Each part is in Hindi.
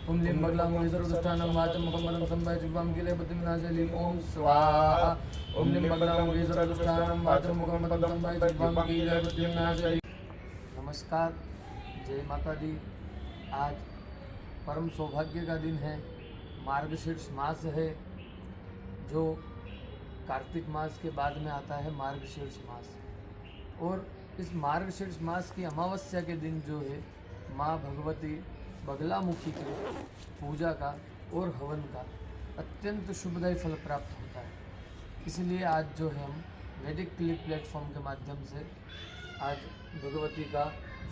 ओम लीं बगलामुखी सर्वदुष्टानां वाचं मुखं पदं संभय जिह्वां कीले बुद्धिं विनाशे ओम स्वाहा। ओम लीं बगलामुखी सर्वदुष्टानां वाचं मुखं पदं संभय जिह्वां कीले बुद्धिं विनाशे। नमस्कार, जय माता दी। आज परम सौभाग्य का दिन है, मार्गशीर्ष मास है, जो कार्तिक मास के बाद में आता है मार्गशीर्ष मास। और इस मार्गशीर्ष मास की अमावस्या के दिन जो है माँ भगवती बगलामुखी की पूजा का और हवन का अत्यंत शुभदायी फल प्राप्त होता है। इसलिए आज जो है हम वैदिक क्लिप प्लेटफॉर्म के माध्यम से आज भगवती का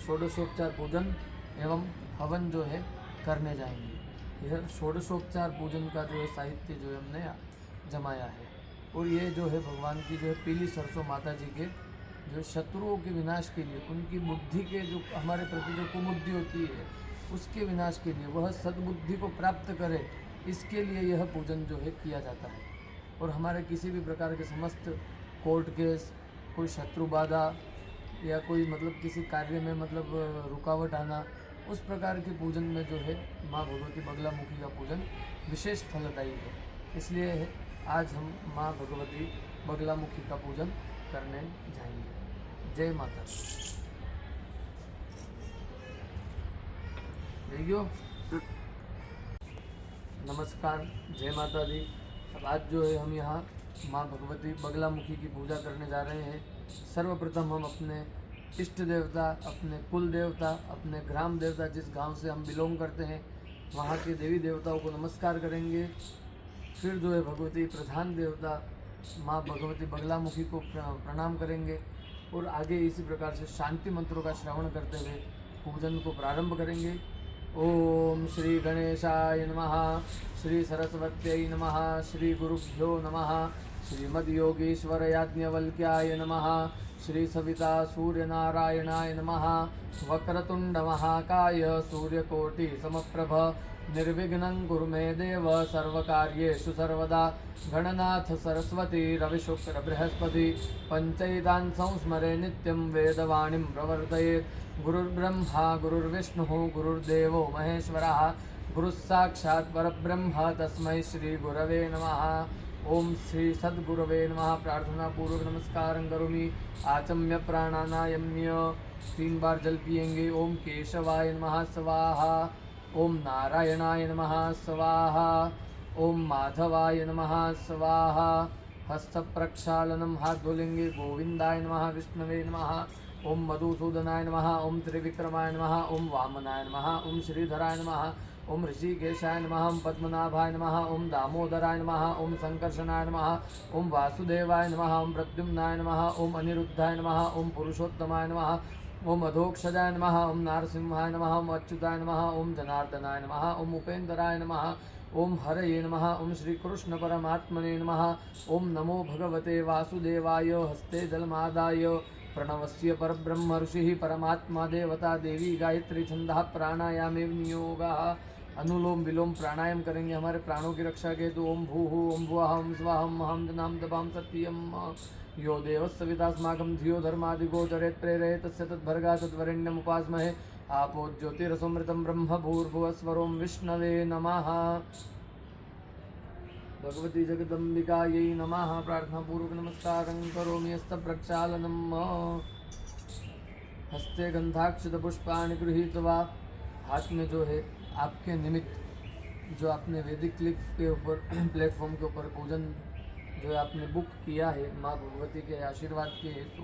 षोडशोपचार पूजन एवं हवन जो है करने जाएंगे। यह षोडशोपचार पूजन का जो है साहित्य जो है हमने जमाया है, और ये जो है भगवान की जो है पीली सरसों माता जी के जो शत्रुओं के विनाश के लिए, उनकी बुद्धि के जो हमारे प्रति जो कुबुद्धि होती है उसके विनाश के लिए, वह सद्बुद्धि को प्राप्त करे, इसके लिए यह पूजन जो है किया जाता है। और हमारे किसी भी प्रकार के समस्त कोर्ट केस, कोई शत्रु बाधा या कोई मतलब किसी कार्य में मतलब रुकावट आना, उस प्रकार के पूजन में जो है माँ भगवती बगलामुखी का पूजन विशेष फलदायी है। इसलिए आज हम माँ भगवती बगलामुखी का पूजन करने जाएंगे। जय माता। नमस्कार, जय माता दी। अब आज जो है हम यहाँ माँ भगवती बगलामुखी की पूजा करने जा रहे हैं। सर्वप्रथम हम अपने इष्ट देवता, अपने कुल देवता, अपने ग्राम देवता, जिस गांव से हम बिलोंग करते हैं, वहाँ के देवी देवताओं को नमस्कार करेंगे। फिर जो है भगवती प्रधान देवता माँ भगवती बगलामुखी को प्रणाम करेंगे, और आगे इसी प्रकार से शांति मंत्रों का श्रवण करते हुए पूजन को प्रारंभ करेंगे। ओम श्री गणेशाय नमः, श्री सरस्वत्यै नमः, श्री गुरुभ्यो नमः, श्रीमद् योगीश्वर याज्ञवल्क्याय नमः, श्री सविता सूर्यनारायणाय नमः। वक्रतुंड महाकाय सूर्यकोटि समप्रभ, निर्विघ्नं कुरु मे देव सर्वकार्येषु सर्वदा। गणनाथ सरस्वती रविशुक्र बृहस्पति पंचैतान् संस्मरे नित्यं वेदवाणीं प्रवर्तयेत्। गुरुर्ब्रह्मा गुरुर्विष्णुः गुरुर्देवो महेश्वरः, गुरुस्साक्षात् परब्रह्म तस्मै श्री गुरवे नमः। ओम श्री सद्गुरवे नमः। प्रार्थना पूर्वक नमस्कार करोमि। आचम्य प्राणानायम्य 3 बार जल पिएंगे। ओम केशवाय नमः स्वाहा, ओम नारायणाय नमः स्वाहा, ओम माधवाय नमः स्वाहा। हस्त प्रक्षालनम, हाथ धोलेंगे। गोविंदाय नमः, विष्णवे नमः, ओम मधुसूदनाय नमः, ओम त्रिविक्रमाय नमः, ओम वामनाय नमः, ओम श्रीधराय नमः, ओम ऋषिकेशाय नमः, ओम पद्मनाभाय नमः, ओम दामोदराय नमः, ओम संकर्षणाय नमः, ओम वासुदेवाय नमः, ओम प्रद्युम्नाय नमः, ओम अनिरुद्धाय नमः, ओम पुरुषोत्तमाय नमः, ओम अधोक्षजाय नमः, ओम नारसिंहाय नमः, ओम अच्युताय नमः, ओम जनार्दनाय नमः, ओम उपेन्द्राय नमः, ओम हरये नमः, ओम श्री कृष्ण परमात्मने नमः। ओम नमो भगवते वासुदेवाय। हस्ते जलमादाय प्रणवस्य परब्रह्म ऋषिः परमात्मा देवता देवी गायत्री छंदः प्राणायामेव नियोगः। अनुलोम विलोम प्राणायाम करेंगे हमारे प्राणों की रक्षा के। तो ओम भूः ओम भुवः ओम स्वाहा महं जनाम दबाम सत्यम। यो देवस्सवितास्माकं धियो धर्मादिगोचरेत् प्रेरयेत् तस्य तद्भर्गा तद्वरेण्यम् उपास्महे। आपो ज्योतिरसमृतं ब्रह्म भूर्भुवस्वरों विष्णवे नमः। भगवती जगदम्बिकायै नमः। प्रार्थना पूर्वक नमस्कारं करोमि। हस्त प्रक्षालनम्। हस्ते गंधाक्षत पुष्पाणि गृहीत्वा, हाथ में जो है आपके निमित्त जो आपने वैदिक क्लिप के ऊपर प्लेटफॉर्म के ऊपर पूजन जो है आपने बुक किया है माँ भगवती के आशीर्वाद के हेतु,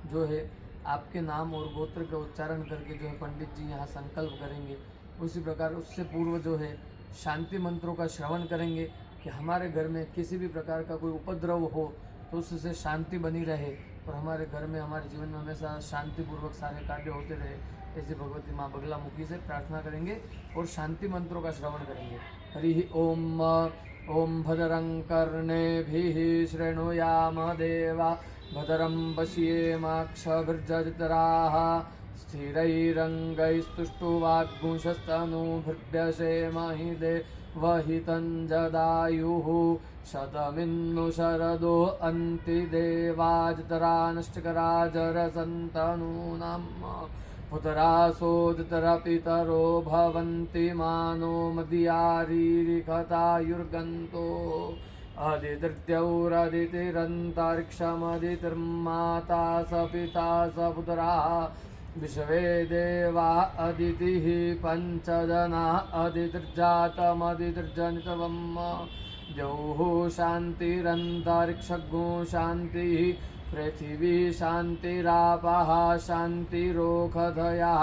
जो है आपके नाम और गोत्र का उच्चारण करके जो है पंडित जी यहाँ संकल्प करेंगे। उसी प्रकार उससे पूर्व जो है शांति मंत्रों का श्रवण करेंगे कि हमारे घर में किसी भी प्रकार का कोई उपद्रव हो तो उससे शांति बनी रहे, और हमारे घर में हमारे जीवन में हमेशा शांतिपूर्वक सारे कार्य होते रहे। ऐसे भगवती माँ बगलामुखी से प्रार्थना करेंगे और शांति मंत्रों का श्रवण करेंगे। हरि ओम। ओम भद्रं कर्णेभिः शृणुयाम देवा, भद्रं पश्येमाक्षभिर्जरितराः, स्थिरैरङ्गैस्तुष्टुवाग्गुंशस्तनूभिर्व्यसेमहि देवहितं जदायुः। शतमिन्नु शरदो अन्ति देवाजतरा नष्टकरा जरसन्तनूनां, पुतरासोदितरपितरो भवन्ति मानो मदीयारीरिखतायुर्गन्तो अदितिर्द्यौरदितिरन्तरिक्षमदितिर्माता स पिता स पुतराः विश्वे देवा अदितिः पञ्चजना अदितिर्जातमदितिर्जनितवम् द्यौः शान्तिरन्तरिक्षगो शान्तिः पृथिवी शान्तिरापः शान्तिरोषधयः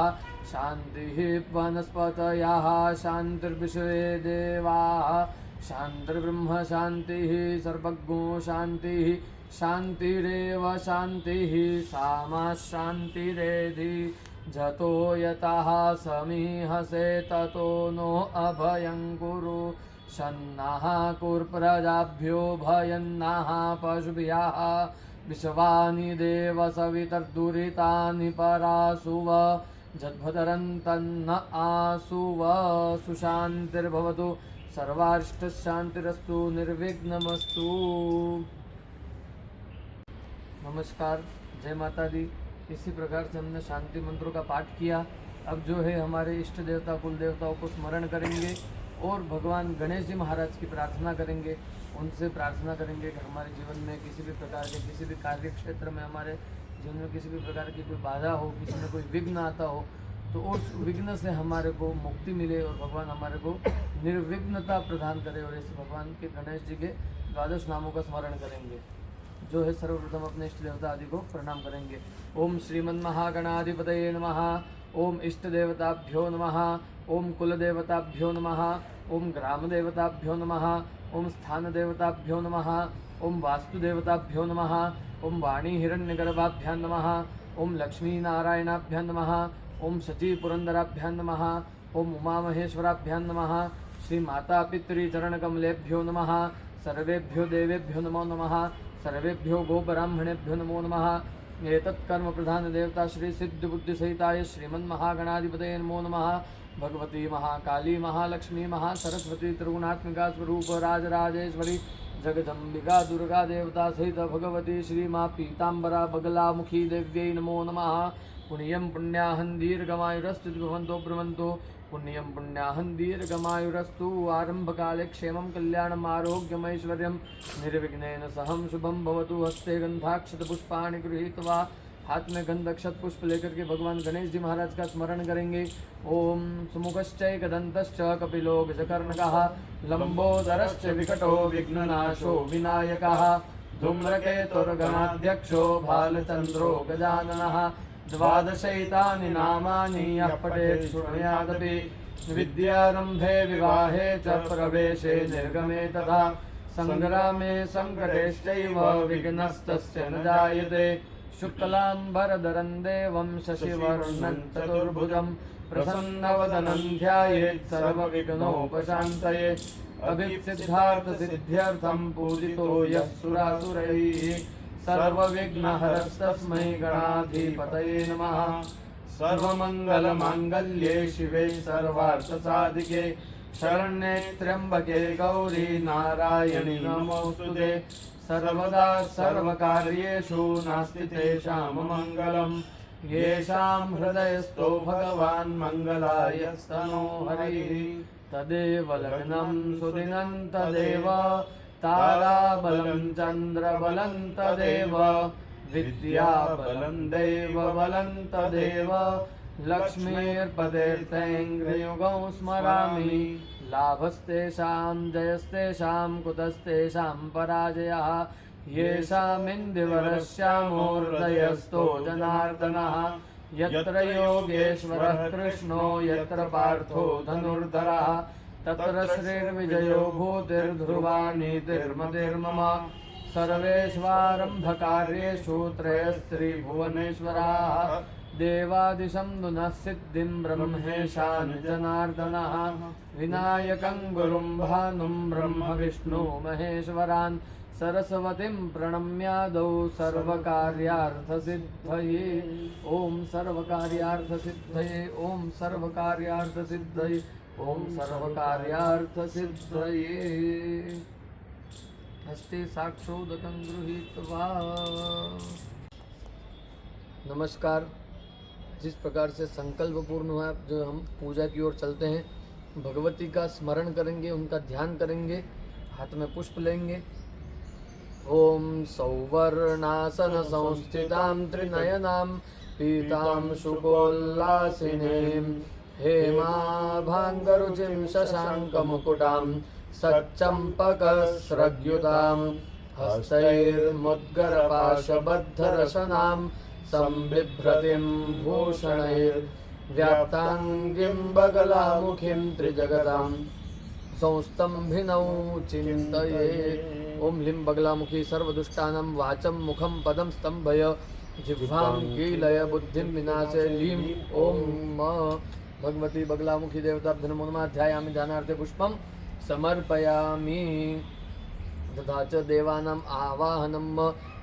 शान्तिः वनस्पतयः शान्तिर्विश्वे देवाः शान्तिर्ब्रह्म शान्तिः सर्वज्ञो शान्तिः शान्तिरेव शान्तिः सामा शान्तिरेधि जतो यतः समीहसे ततो नो अभयं कुरु शन्नः कुर्प्रजाभ्यो भयन्नः पशुभ्यः विश्वानि देव सवितर्दुरितानि परासुव जद्भदरन्तन्न आसुव सुशान्तिर्भवतु सर्वारिष्टशान्तिरस्तु निर्विघ्नमस्तु। नमस्कार, जय माता दी। इसी प्रकार से हमने शांति मंत्रों का पाठ किया। अब जो है हमारे इष्ट देवता कुल देवताओं को स्मरण करेंगे और भगवान गणेश जी महाराज की प्रार्थना करेंगे। उनसे प्रार्थना करेंगे कि हमारे जीवन में किसी भी प्रकार के किसी भी कार्य क्षेत्र में हमारे जीवन में किसी भी प्रकार की कोई बाधा हो, किसी में कोई विघ्न आता हो, तो उस विघ्न से हमारे को मुक्ति मिले और भगवान हमारे को निर्विघ्नता प्रदान करे। और इस भगवान के गणेश जी के द्वादश नामों का स्मरण करेंगे। जो है सर्वप्रथम अपने इष्ट देवता आदि को प्रणाम करेंगे। ओम श्रीमन्महागणाधिपतये नमः। ओम इष्ट देवताभ्यो नमः। ओम कुल देवताभ्यो नमः। ओम ग्राम देवताभ्यो नमः। ओम स्थान देवताभ्यो नमः। ओम वास्तु देवताभ्यो नमः। ओम वाणी हिरण्यगर्भाभ्यां नमः। ओम लक्ष्मी नारायणाभ्यां नमः। ओम शची पुरंदराभ्यां नमः। ओम उमा महेश्वराभ्यां नमः। श्री माता पितृ चरण कमलेभ्यो नमः। सर्वेभ्यो देवेभ्यो नमो नमः। सर्वेभ्यो गोब्राह्मणेभ्यो नमो नमः। एतत् कर्म प्रधान देवता श्री सिद्ध बुद्धि सहिताय श्रीमन्महागणाधिपतये नमो नमः। भगवती महाकाली महालक्ष्मी महासरस्वती त्रिगुणात्मिका स्वरूप राजराजेश्वरी जगदम्बिका दुर्गा देवता सहित भगवती श्री माँ पीताम्बरा बगलामुखी देव्यै नमो नमः। पुण्यं पुण्याहं दीर्घमायुरस्तु भवन्तो ब्रुवन्तो पुण्यं पुण्याहं दीर्घमायुरस्तु। आरंभकाले क्षेमं कल्याणम् आरोग्यमैश्वर्यं निर्विघ्नेन सहं शुभं भवतु। हस्ते गंधाक्षतपुष्पाणि गृहीत्वा हाथ में गंध अक्षत पुष्प लेकर के भगवान गणेश जी महाराज का स्मरण करेंगे। ओम सुमुखश्चैकदन्तश्च कपिलो गजकर्णकः लंबोदरश्च विकटो विघ्ननाशो विनायकः धूम्रकेतुर्गणाध्यक्षो भालचन्द्रो गजाननः। द्वादशैतानि नामानि यः पठेत् शृणुयादपि विद्यारम्भे विवाहे च प्रवेशे निर्गमे तथा संग्रामे संकटेश्चैव विघ्नस्तस्य न जायते। शुक्लाम्बरधरं देवं शशिवर्णं चतुर्भुजं प्रसन्नवदनं ध्यायेत् सर्वविघ्नोपशान्तये। अभिसिद्धार्थसिद्ध्यर्थं पूजितो यः सुरासुरैः सर्वविघ्नहरस्तस्मै गणाधिपतये नमः। सर्वमङ्गलमाङ्गल्ये शिवे सर्वार्थसाधिके शरण्ये त्र्यम्बके गौरी नारायणि नमोऽस्तुते। सर्वदा सर्वकार्येषु नास्ति तेषां मङ्गलं येषां हृदयस्थो भगवान् मङ्गलाय स्तनो हरिः। तदेव लग्नं सुदिनं तदेव ताराबलं चन्द्रबलं तदेव विद्याबलं दैवबलं तदेव। लक्ष्मीर्पदेर्तैङ्घ्रियुगं स्मरामि लाभस्तेषां जयस्तेषां कुतस्तेषां पराजयः। येषामिन्दिवरश्यामो हृदयस्थो जनार्दनः। यत्र योगेश्वरः कृष्णो यत्र पार्थो धनुर्धरः तत्र श्रीर्विजयो भूतिर्ध्रुवा नीतिर्मतिर्मम। सर्वेष्वारम्भकार्येषु त्रयस्त्रिभुवनेश्वराः देवादिशं नुनः सिद्धिं ब्रह्मेशान् जनार्दनः। विनायकं गुरुं भानुं ब्रह्म विष्णु महेश्वरान् सरस्वतीं प्रणम्यादौ सर्वकार्यार्थसिद्धये। ओम सर्वकार्यार्थसिद्धये ओम सर्वकार्यार्थसिद्धये ओम सर्वकार्यार्थसिद्धये। हस्ते साक्षोदकं गृहीत्वा। नमस्कार, जिस प्रकार से संकल्प पूर्ण हुआ, जो हम पूजा की ओर चलते हैं, भगवती का स्मरण करेंगे, उनका ध्यान करेंगे, हाथ में पुष्प लेंगे। ओम सौवर्णासन संस्थितां त्रिनयनां पीतां शुकोल्लासिनीं हेमाभाङ्गरुचिं शशाङ्कमुकुटां सच्चम्पकस्रग्युतां हस्तैर्मुद्गरपाशबद्धरशनां संबिभ्रतिं भूषणैर्व्याप्ताङ्गीं बगलामुखीं त्रिजगतां संस्तंभिनौ चिन्तये। ओम ह्लीं बगलामुखी सर्वदुष्टानां वाचं मुखं पदं स्तंभय जिह्वां कीलय बुद्धिं विनाशय लीं। ओम भगवती बगलामुखी देवताभ्यो नमो नमः। ध्यायामि ध्यानार्थे पुष्पं समर्पयामि तथा च देवानां आवाहनम्।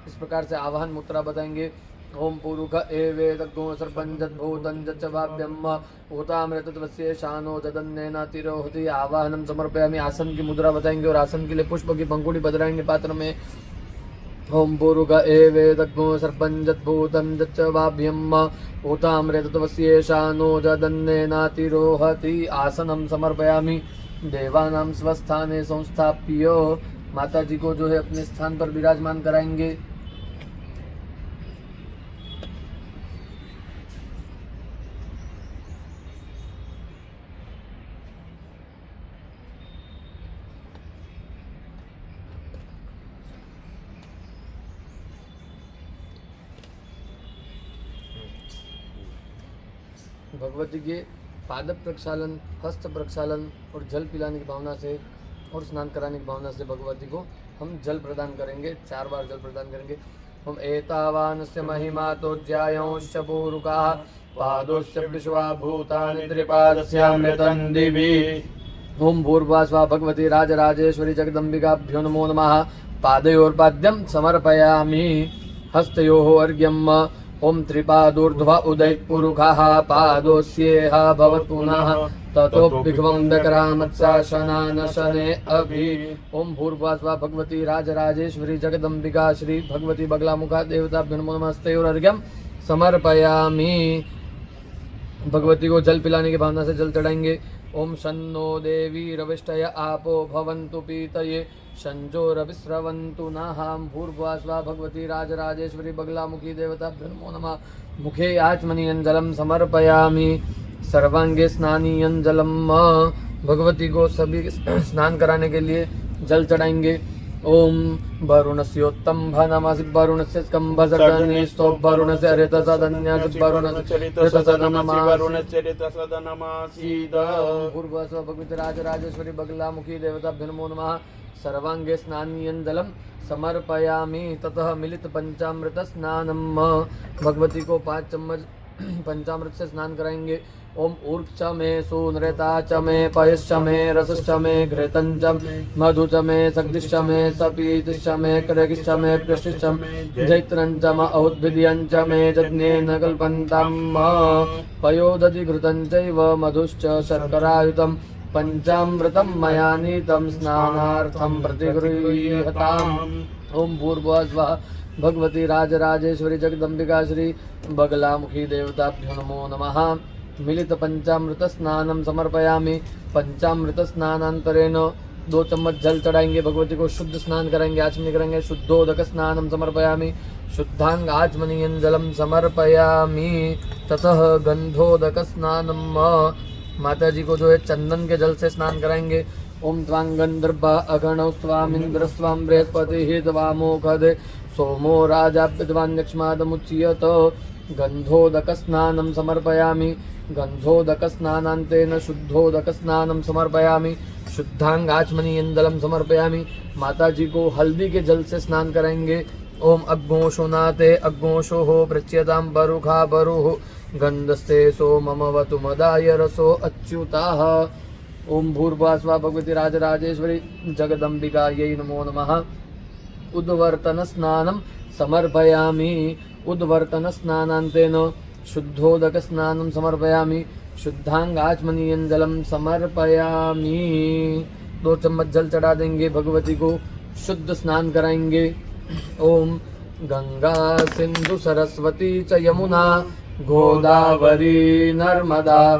इस प्रकार से आवाहन मुद्रा बताएंगे। ओम पुरुष एवेदग्गो सर्पञ्जद्भूतं च भाव्यम् ऊतामृतत्वस्य शानो जदन्नेन तिरोहति। आवाहनम समर्पयामि। आसन की मुद्रा बताएंगे और आसन के लिए पुष्प की पंखुड़ी बदलाएंगे पात्र में। ओम पुरुष एवेदग्गो सर्पञ्जद्भूतं च भाव्यम् ऊतामृतत्वस्य शानो जदन्नेन तिरोहति। आसनम समर्पयामि। देवानां स्वस्थाने संस्थाप्य। माता जी को जो है अपने स्थान पर विराजमान कराएंगे। भगवती के पाद प्रक्षालन, हस्त प्रक्षालन और जल पिलाने की भावना से और स्नान कराने की भावना से भगवती को हम जल प्रदान करेंगे। 4 बार जल प्रदान करेंगे। हम एतावानस्य महिमा तो ज्यायोश्च पूरुकाः पादोश्च विश्वा भूतानि त्रिपादस्यामृतं दिवि। ओम भूर्भुवः स्वः भगवती राजराजेश्वरी जगदम्बिकाभ्यो नमो नमः। पादयोर्पाद्यं समर्पयामि हस्तयोः अर्घ्यम्। ओम त्रिपादोर्ध्व उदयपुरुषः पादोस्येह भवत् पुनः ततोऽभिघ्वं दकरामत्साशनानशने अभि। ओम भूर्भुवः स्वः भगवती राजराजेश्वरी जगदम्बिका श्री भगवती बगलामुखा देवताभ्यो नमो नमः। हस्तयोरर्घ्यं समर्पयामि। भगवती को जल पिलाने की भावना से जल चढ़ाएंगे। ओम शन्नो देवी रविष्टय आपो भवन्तु पीतये शंजोरविस्रवन्तु नः। भूर्भुवः स्वः भगवती राजराजेश्वरी बगलामुखी देवताभ्यो नमो नमः। मुखे आचमनीयं समर्पयामि। सर्वांगे स्नानीयं जलम्। भगवती को सभी स्नान कराने के लिए जल चढ़ाएंगे। ओम वरुणस्योत्तम्भ नमसि वरुणस्य स्कम्भसदने स्तोभ वरुणस्य ऋतसदन्यसि वरुणस्य ऋतसदनमसि वरुणस्य ऋतसदनमसीद। भूर्भुवः स्वः भगवती राजराजेश्वरी बगलामुखी देवताभ्यो नमो नमः। सर्वांगे स्नानीयं जलम समर्पयामि। ततः मिलित पंचामृत स्नानम। भगवती को 5 चम्मच पंचामृत से स्नान कराएंगे। ओम ऊर्क्ष मे सूनृता च मे पयश्च मे रसश्च मे घृतञ्च मधु च मे सग्दिश्च मे सपीतिश्च मे करगिश्च मे पृष्टिश्च जैत्रञ्च म औद्भिद्यञ्च मे जज्ञेन कल्पन्तं पयोदधि घृतं चैव मधुश्च शर्करायुतं पंचामृतं मया नीतं स्नानार्थं प्रतिगृह्यताम्। ओम भूर्भुवः स्वः भगवती राजराजेश्वरी जगदम्बिका श्री बगलामुखी देवताभ्यो नमो नमः। मिलित पंचामृत स्नानम समर्पयामि। पंचामृत स्नानांतरेण 2 चम्मच जल चढ़ाएंगे। भगवती को शुद्ध स्नान कराएंगे, आचमनी करेंगे। शुद्धोदक स्नानम समर्पयामि। शुद्धांग आचमनीयं जलम समर्पयामि। ततः गंधोदक स्नानम। माता जी को जो है चंदन के जल से स्नान कराएंगे। ओम त्वां गंधर्वा अगणौ स्वामिन्द्र स्वां बृहस्पतिः त्वामोखदे सोमो राजा विद्वान्यक्ष्मादमुच्यत। गंधोदक स्नानं समर्पयामि। गंधोदक स्नानांतेन शुद्धोदक स्नानं समर्पयामि। शुद्धांग आचमनीयं जलम समर्पयामि। माता जी को हल्दी के जल से स्नान कराएंगे। ओम अग्मोषो नाते अग्मोषो हो पृच्यतां बरुखा बरुः गंधस्ते सोममवतु मदाय रसो अच्युताः। ओम भूर्भुवः स्वः भगवती राजराजेश्वरी जगदम्बिकायै नमो नमः। उद्वर्तन स्नानं समर्पयामि। उद्वर्तन स्नानांतेन शुद्धोदक स्नानं समर्पयामि। शुद्धांग आचमनीयं जलम समर्पयामि। 2 चम्मच जल चढ़ा देंगे। भगवती को शुद्ध स्नान कराएंगे। ओम गंगा सिंधु सरस्वती च यमुना गोदावरी नर्मदा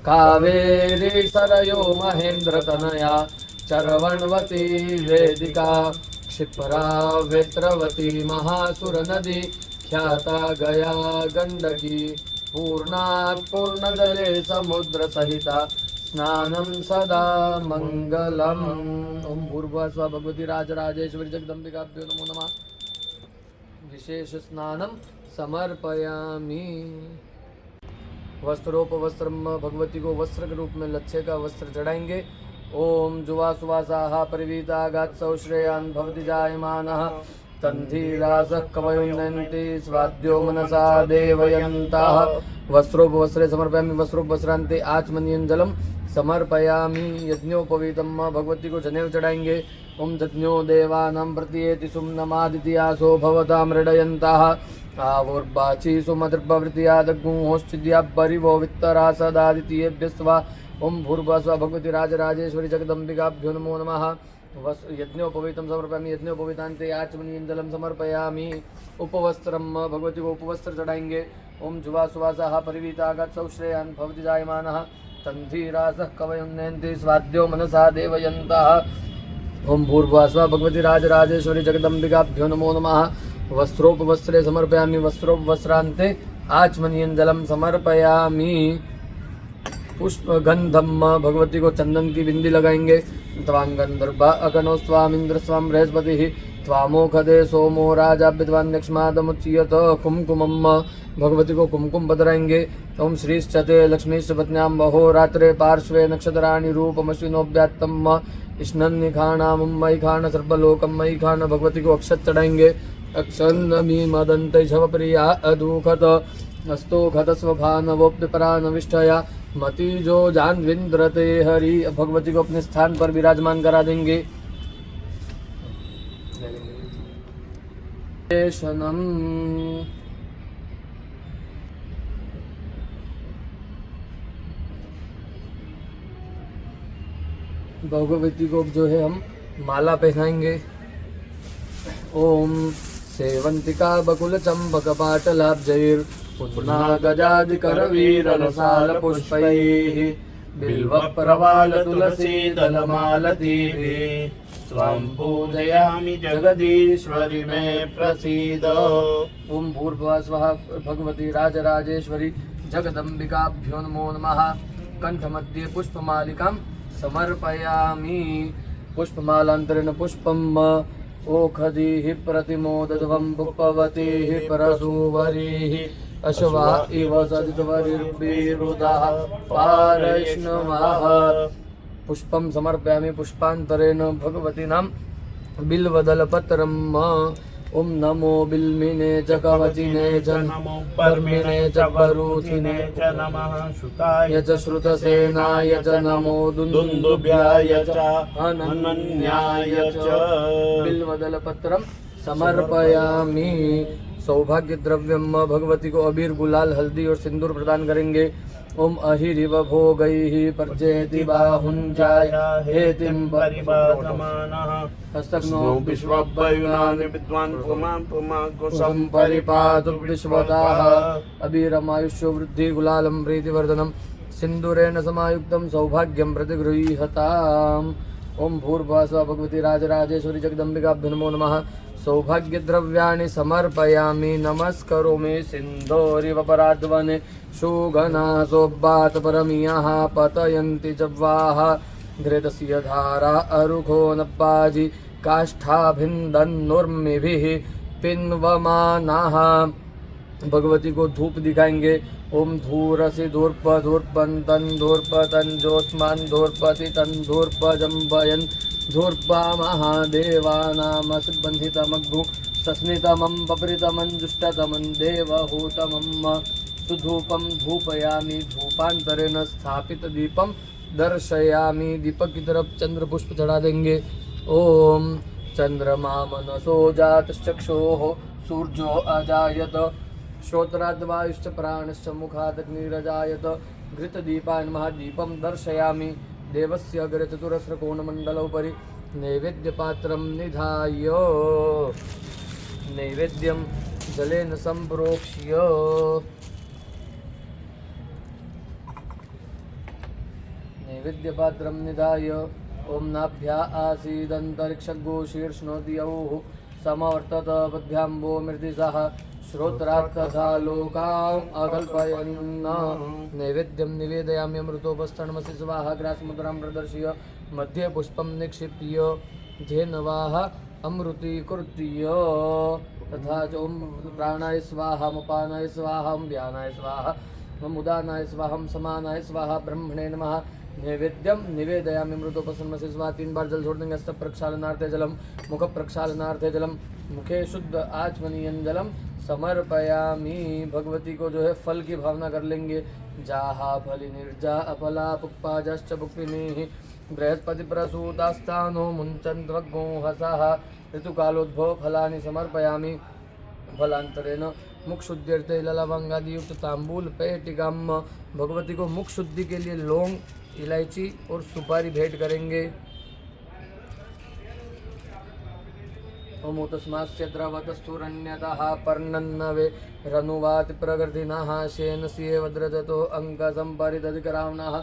कावेरी सरयो महेन्द्रतनया चरवणवती वेदिका क्षिप्रा वेत्रवती महासुर नदी ख्याता गया गंडकी पूर्णात् पूर्णजले समुद्र सहिता स्नानं सदा मंगलम्। ओम भूर्भुवः स्वः भगवती राजराजेश्वरी जगदम्बिकाभ्यो नमो नमः। विशेष स्नानं समर्पयामि। वस्त्रोपवस्त्रम भगवती को वस्त्र के रूप में लच्छे का वस्त्र चढ़ाएंगे। ओम जुवा सुवासाः परिवीता गात्सौ श्रेयान् भवति जायमानः तन्धीरासः कवयुनन्ति स्वाद्यो मनसा देवयन्ताः। वस्त्रोपवस्त्रे समर्पयामि वस्त्रोपवस्त्रान्ते आचमनीयं जलम समर्पयामि। यज्ञोपवीतम भगवती को जनेऊ चढ़ाएंगे। ओम यज्ञो देवानां प्रतीयेति सुम्नमादित्यासो भवतां मृडयन्ताः आवोर्बाची सुमदृपवृत्तियादग्मुहोश्चिद्या परिवो वित्तरासदादित्येभ्यस्वा। ओम भूर्भुवः स्वः भगवती राजराजेश्वरी जगदम्बिकाभ्यो नमो नमः। यज्ञोपवीतं समर्पयामि यज्ञोपवीतान्ते आचमनीयं जलं समर्पयामि। उपवस्त्रम भगवती को उपवस्त्र चढ़ाएंगे। ओम जुवा सुवासाः परिवीता गात्सौ श्रेयान् भवति जायमानः तन्धीरासः कवयुनन्ति स्वाद्यो मनसा देवयन्तः। ओम भूर्भुवः स्वः भगवती राजराजेश्वरी जगदम्बिकाभ्यो नमो नमः। वस्त्रोपवस्त्रे समर्पयामि वस्त्रोपवस्त्रान्ते आचमनीयं जलं समर्पयामि। पुष्पगंधम भगवती को चंदन की बिंदी लगाएंगे। त्वां गंधर्व अगनो स्वामिंद्र स्वाम बृहस्पति त्वामोखदे सोमो राजा विद्वान यक्ष्मादमुच्यत। कुमकुमम भगवती को कुमकुम बदराएंगे। ओम श्रीश्चते लक्ष्मीश्चपत्न्यां वहोरात्रे पार्श्वे नक्षत्राणि रूपमश्विनोव्यात्तम स्नन्निखाणां मयि खान सर्वलोकं मयि खान भगवती को अक्षत चढ़ाएंगे। अक्षन्नमी मदन्त शवप्रिया अदुखत अस्तो खत स्वभानवोप्यपरा नविष्ठया मतिजो जान्विन्द्रते हरि। भगवती को अपने स्थान पर विराजमान करा देंगे। भगवती को जो है हम माला पहनाएंगे। ओम सेवंतिका बकुल चंपक पाटलाब्जैर पुष्पनागजादिकरवीररसाल पुष्पैः बिल्वप्रवाल तुलसी दलमालतीभिः त्वां पूजयामि जगदीश्वरि मे प्रसीद। ओम भूर्भुवः स्वः भगवती राजराजेश्वरी जगदम्बिकाभ्यो नमो नमः। कंठमध्ये पुष्पमालिकां समर्पयामि। पुष्पमालान्तरेण पुष्पम् ओखधीः प्रतिमोदध्वं पुष्पवतीः परशुवरीः अश्वा इव सदितवरिर्विरुदाः पारैष्णवाः। पुष्पं समर्पयामि पुष्पान्तरेण भगवतीनां बिल्वदलपत्रम्। ओम नमो बिल्मिने च कवचिने च नमो पर्मिने च परूथिने च नमः श्रुताय च श्रुतसेनाय च नमो दुन्दुभ्याय च अनन्याय च। बिल्वदलपत्रं समर्पयामि। सौभाग्य द्रव्यम भगवती को अबीर गुलाल हल्दी और सिंदूर प्रदान करेंगे। ओम अहिरिव भोगैः पर्जेति बाहुञ्जाय हेतिं परिपातमानः हस्तग्नो विश्वभयुनानि विद्वान् पुमान् पुमाकुशं परिपातु विश्वताः। अबीरमायुष्यो वृद्धि गुलालं प्रीतिवर्धनं सिन्दूरेण समायुक्तं सौभाग्यं प्रतिगृह्यताम्। ओम भूर्भुवः स्वः भगवती राजराजेश्वरी जगदम्बिकाभ्यो नमो नमः। सौभाग्य द्रव्याणि समर्पयामि नमस्करोमि सिन्धोरिव पराद्वने सुगनासोब्बात परमियः पतयन्ति जव्वाः घृतस्य धारा अरुखो नब्बाजि काष्ठाभिन्दन्नुर्मिभिः पिन्वमानाः। भगवती को धूप दिखाएंगे। ओम धूरसि धूर्प धूर्पन्तन् धूर्पतन् ज्योत्स्मान् धूर्पति तन् धूर्पजम्बयन् धूर्पा महादेवानामसिबन्धितमग्भु सस्मितमं पप्रितमञ्जुष्टतमं देवहूतमं सुधूपं धूपयामि। धूपान्तरेण स्थापित दीपं दर्शयामि। दीपक की तरफ चंद्र पुष्प चढ़ा देंगे। ओम चंद्रमा मनसो जातश्चक्षुः सूर्यो अजायत श्रोत्राद्वायुश्च प्राणश्च मुखादग्निरजायत घृतदीपान् महादीपं दर्शयामि। देवस्य अग्रचतुरस्रकोणमण्डलोपरि नैवेद्यपात्रं निधाय नैवेद्यं जलेन सम्प्रोक्ष्य नैवेद्यपात्रं निधाय ओम नाभ्या आसीदन्तरिक्षगो शीर्ष्णोद्यौः समवर्तत पद्भ्याम्बो मृदिसः श्रोत्रात् तथा लोकाम् अकल्पयन् नैवेद्यं निवेदयामि अमृतोपस्थनमसि स्वाहा ग्रासमुद्रां प्रदर्शय मध्ये पुष्पं निक्षिप्य धेनवाः अमृतीकृत्य तथा च ओम प्राणाय स्वाहा मपानाय स्वाहा व्यानाय स्वाहा उदानाय स्वाहा समानाय स्वाहा ब्रह्मणे नमः नैवेद्यम निवेदयामि मृतोपसन्मसि स्वाहा 3 बार जल छोड़ देंगे हस्त प्रक्षालनार्थे जलम मुख प्रक्षालनार्थे जलम मुखे शुद्ध आचमनीयन जलम समर्पयामि। भगवती को जो है फल की भावना कर लेंगे। जाहा फली निर्जा अफला पुष्पाजश्च पुष्पिनीः बृहस्पति प्रसूतास्तानो मुञ्चन्त्वग्गो हसः ऋतुकालोद्भव फलानि समर्पयामि। फलांतरेण मुख शुद्ध्यर्थे ललवंगादि युक्त तांबूल पेटिकाम भगवती को मुख शुद्धि के लिए लौंग इलायची और सुपारी भेंट करेंगे। ओमुतस्मास्य द्रवतस्थुरन्यतः पर्णन्नवे रनुवाति प्रकृतिनः शेनस्य वज्रजतो अंकसंपरिदधिकरावणः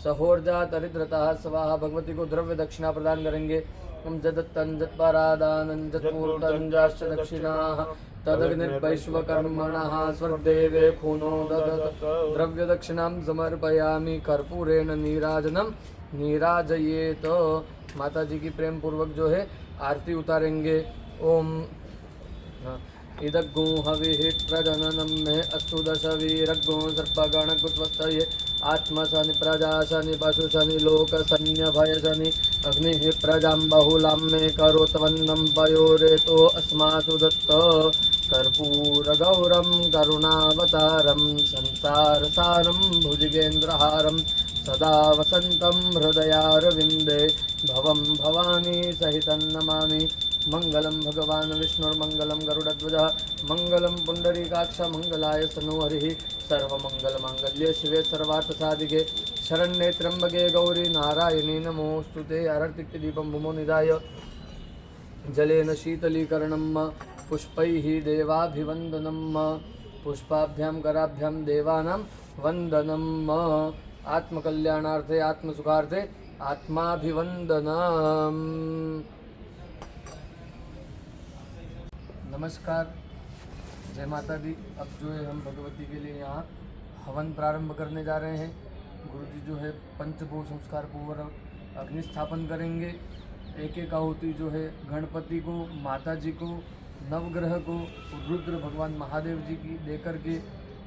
सहोर्जातरिद्रतः स्वाहा। भगवती को द्रव्य दक्षिणा प्रदान करेंगे। हम जदत्तंजत्परादानंजत्पूर्तंजाश्च दक्षिणाः तदग्निर्वैश्वकर्मणः स्वर्देवे खूनो ददत् द्रव्य दक्षिणां समर्पयामि। कर्पूरेण नीराजनम नीराजयेत। माता जी की प्रेम पूर्वक जो है आरती उतारेंगे। ओम इदग्गो हविः प्रजननं मे अस्तु दशवीरग्गो सर्पगणकुस्वस्तये आत्मशनि प्रजाशनि पशुशनि लोकसन्यभयशनि अग्निः प्रजां बहुलां मे करोत्वन्नं पयोरेतो अस्मासु दत्त कर्पूरगौरं करुणावतारं संसारसारं भुजगेन्द्रहारं सदा वसन्तं हृदयारविन्दे भवं भवानी सहितं नमामि। मंगलम भगवान विष्णुर्मंगलम गरुड़ध्वजः मंगलम पुंडरीकाक्ष मंगलाय तनो हरिः सर्वमंगलमांगल्ये शिवे सर्वार्थसाधिके शरण्ये त्र्यंबके गौरी नारायणी नमोस्तुते। आरतिक्य दीपं भूमो निधाय जलेन शीतलीकरणं पुष्पैः देवाभिवन्दनं पुष्पाभ्यां कराभ्यां देवानां वन्दनं आत्मकल्याणार्थे आत्मसुखार्थे आत्माभिवन्दनम्। नमस्कार, जय माता दी। अब जो है हम भगवती के लिए यहाँ हवन प्रारंभ करने जा रहे हैं। गुरुजी जो है पंचभूत संस्कार पूर्वक अग्नि स्थापन करेंगे। एक एक आहुति जो है गणपति को, माता जी को, नवग्रह को, रुद्र भगवान महादेव जी की देकर के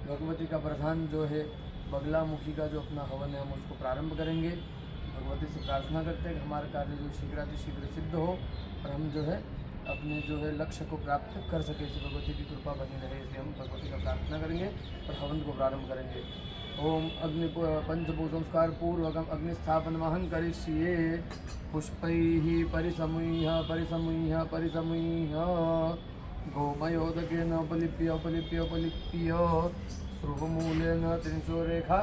भगवती का प्रधान जो है बगलामुखी का जो अपना हवन है हम उसको प्रारंभ करेंगे। भगवती से प्रार्थना करते हैं कि हमारा कार्य जो शीघ्र सिद्ध हो और हम जो है अपने जो है लक्ष्य को प्राप्त कर सके। इसी भगवती की कृपा बनी रहे, इसलिए हम भगवती का प्रार्थना करेंगे और हवन को प्रारंभ करेंगे। ओम अग्नि पंचभूत संस्कार पूर्वकम अग्नि स्थापन महं करिष्ये पुष्पैः परिसमुह्य परिसमुह्य परिसमुह्य गोमयोदकेन उपलिप्य उपलिप्य उपलिप्य श्रुवमूलेन त्रिंशो रेखा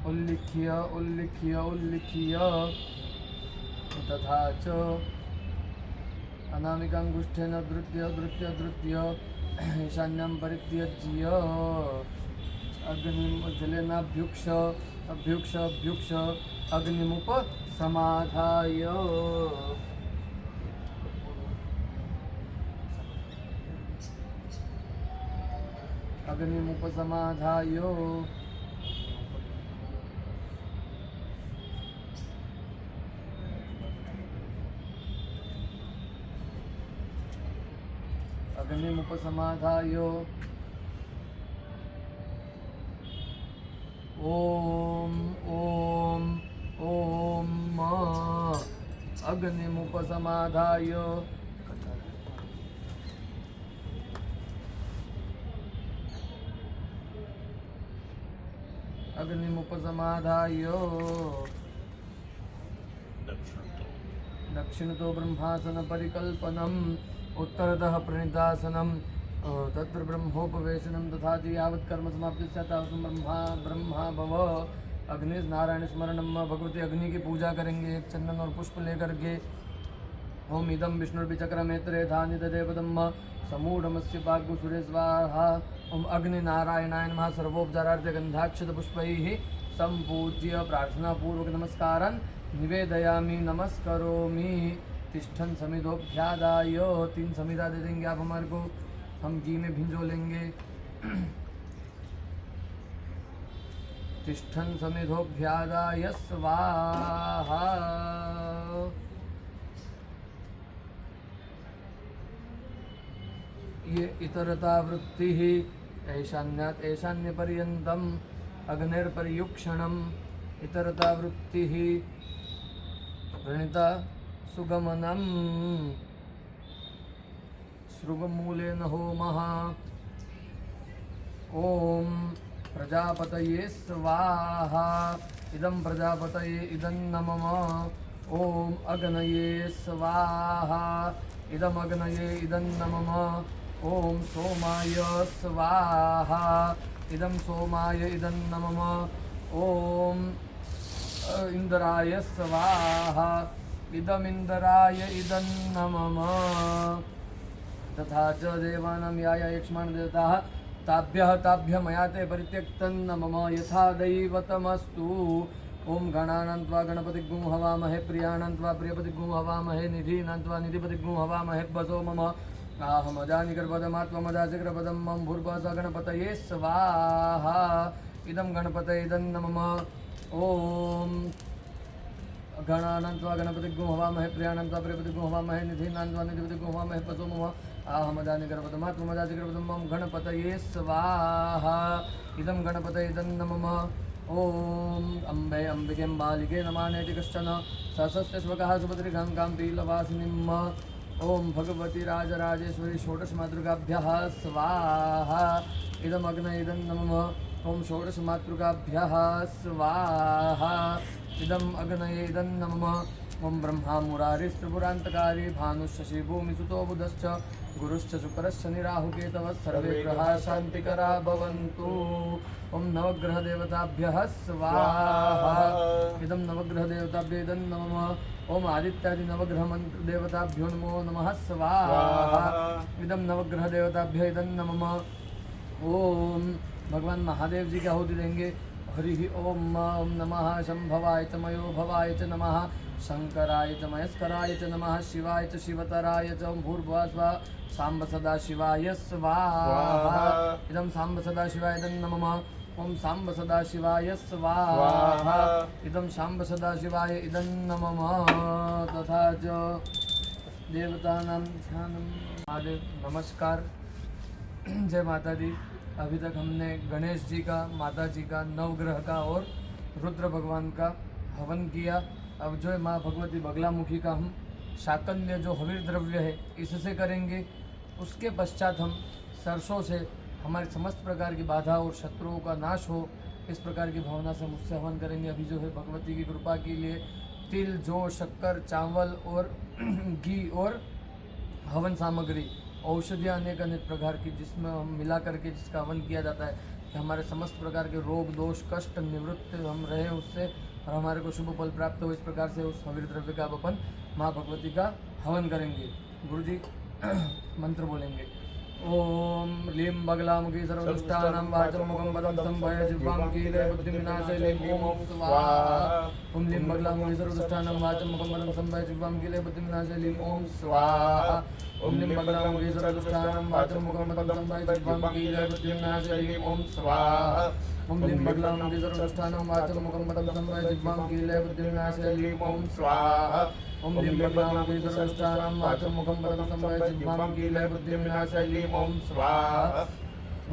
उल्लिख्य उल्लिख्य उल्लिख्य तथा च अनामिकांगुष्ठेन धृत्य धृत्य धृत्य ईशान्यं परित्यज्य अग्निं जलेनाभ्युक्ष अभ्युक्ष अभ्युक्ष अग्निमुपसमाधाय अग्निमुपसमाधाय अग्निमुपसमाधाय ओम ओम ओम अग्निमुपसमाधाय अग्निमुपसमाधाय दक्षिणतो ब्रह्मासन परिकल्पनम् उत्तरतः प्रणितासनम तत्र ब्रह्मोपवेशनम तथा च यावत् कर्म समाप्ति तावत् ब्रह्मा भव। अग्नि नारायण स्मरणम भगवती अग्नि की पूजा करेंगे। एक चंदन और पुष्प लेकर के ओम इदम विष्णुर्विचक्रमेत्रे धान्य देवदम समूढ़मस्य पाग्गुसुरे स्वाहा। ओम अग्नि नारायणाय नमः सर्वोपचारार्थ गंधाक्षत पुष्पैः संपूज्य प्रार्थना पूर्वक नमस्कारन् निवेदयामि नमस्करोमि। तिष्ठन समिधोभ्यादाय, 3 समिधा दे देंगे आप हमारे को, हम घी में भिंजो लेंगे। तिष्ठन समिधोभ्यादाय स्वाहा। ये इतरता वृत्ति ही ऐशान्यात् ऐशान्यपर्यन्तम् अग्निर्पर्युक्षणम् इतरता वृत्ति ही वृणिता सुगमनम् सृगमूलेन होमः। ॐ प्रजापतये स्वाहा। इदं प्रजापतये इदं नमः। ॐ अग्नये स्वाहा। इदम अग्नये इदं नमः। ॐ सोमाय स्वाहा। इदं सोमाय इदं नमः। ॐ इंद्राय स्वाहा। इदम इंद्राय इदं नमः। तथा च देवानां याय यक्ष्मान् देवताः ताभ्यः मया ते परित्यक्तं न मम यथा दैवतमस्तु। ओम गणानान्त्वा गणपतिगुं हवामहे प्रियाणान्त्वा प्रियपतिगुं हवामहे निधीनान्त्वा निधिपतिगुं हवामहे बसो मम आहमजानिकर्पदमात्ममदाचिकर्पदं मम भूर्भुवः गणपतये स्वाहा। इदं गणपतये इदं नमः। ओम गणानान्त्वा गणपतिगुं हवामहे प्रियाणान्त्वा प्रियपतिगुं हवामहे निधीनान्त्वा निधिपतिगुं हवामहे बसो मम आहमजानिकर्पदमात्ममदाचिकर्पदं मम गणपतये स्वाहा। इदं गणपतये इदं नमः। ओम अम्बे अंबिके बालिके नमानेति कश्चन सहस्रश्वकः सुभद्रिकां काम्पीलवासिनीम्। ओम भगवती राजराजेश्वरी षोडशमातृकाभ्यः स्वाहा। इदम् अग्नये इदं नमः। ओम षोडशमातृकाभ्यः स्वाहा। इदम् अग्नये इदं नमः। ओम ब्रह्मा मुरारिस्त्रिपुरान्तकारी भानुश्शशि भूमिसुतो बुधश्च गुरुश्च शुक्रश्च निराहुकेतवः सर्वे ग्रहाः शान्तिकरा भवन्तु। ओम नवग्रह देवताभ्यः स्वाहा। इदं नवग्रह देवताभ्यो इदं नमः। ओम आदित्यादि नवग्रह मंत्र देवताभ्यो नमो नमः स्वाहा। इदं नवग्रह देवताभ्यो इदं नमः। ओम भगवान महादेव जी की आहुति देंगे। हरि ओम नमः शंभवाय च मयो भवाय च नमः। शंकराय च मयस्कराय च नमः। शिवाय च शिवतराय च भूर्भुवः स्वः सांब सदा शिवाय स्वाहा। इदं सांब सदा शिवाय इदं नमः। ओम सांब सदा शिवाय स्वाहा। इदं सांब सदा शिवाय इदं नमः। तथा च देवतानां ध्यानं। महादेव नमस्कार। जय माता दी। अभी तक हमने गणेश जी का, माता जी का, नवग्रह का और रुद्र भगवान का हवन किया। अब जो है माँ भगवती बगलामुखी का हम शाकन्य जो हवीर द्रव्य है इससे करेंगे। उसके पश्चात हम सरसों से हमारे समस्त प्रकार की बाधा और शत्रुओं का नाश हो, इस प्रकार की भावना से मुझसे हवन करेंगे। अभी जो है भगवती की कृपा के लिए तिल, जौ, शक्कर, चावल और घी और हवन सामग्री, औषधियाँ अनेक अनेक प्रकार की जिसमें हम मिला करके जिसका हवन किया जाता है कि हमारे समस्त प्रकार के रोग, दोष, कष्ट निवृत्त हम रहें उससे और हमारे को शुभ फल प्राप्त हो। इस प्रकार से उस हवीर द्रव्य का अपन माँ भगवती का हवन करेंगे। गुरुजी मंत्र बोलेंगे। ओम लीं बगलामुखी सर्वदुष्टानां वाचं मुखं पदं संभय जिह्वां कीले बुद्धिविनाशे लीं ओम स्वाहा। ओम लीं बगलामुखी सर्वदुष्टानां वाचं मुखं पदं संभय जिह्वां कीले बुद्धिविनाशे लीं ओम स्वाहा। ओम लीं बगलामुखी सर्वदुष्टानां वाचं मुखं पदं संभय जिह्वां कीले बुद्धिविनाशे लीं ओम स्वाहा। ओम लीं बगलामुखी सर्वदुष्टानां वाचं मुखं पदं संभय जिह्वां कीले बुद्धिविनाशे लीं ओम स्वाहा। ओम लीं बगलामुखी सर्वदुष्टानां वाचं मुखं पदं संभय जिह्वां कीले बुद्धिविनाशे लीं ओम स्वाहा।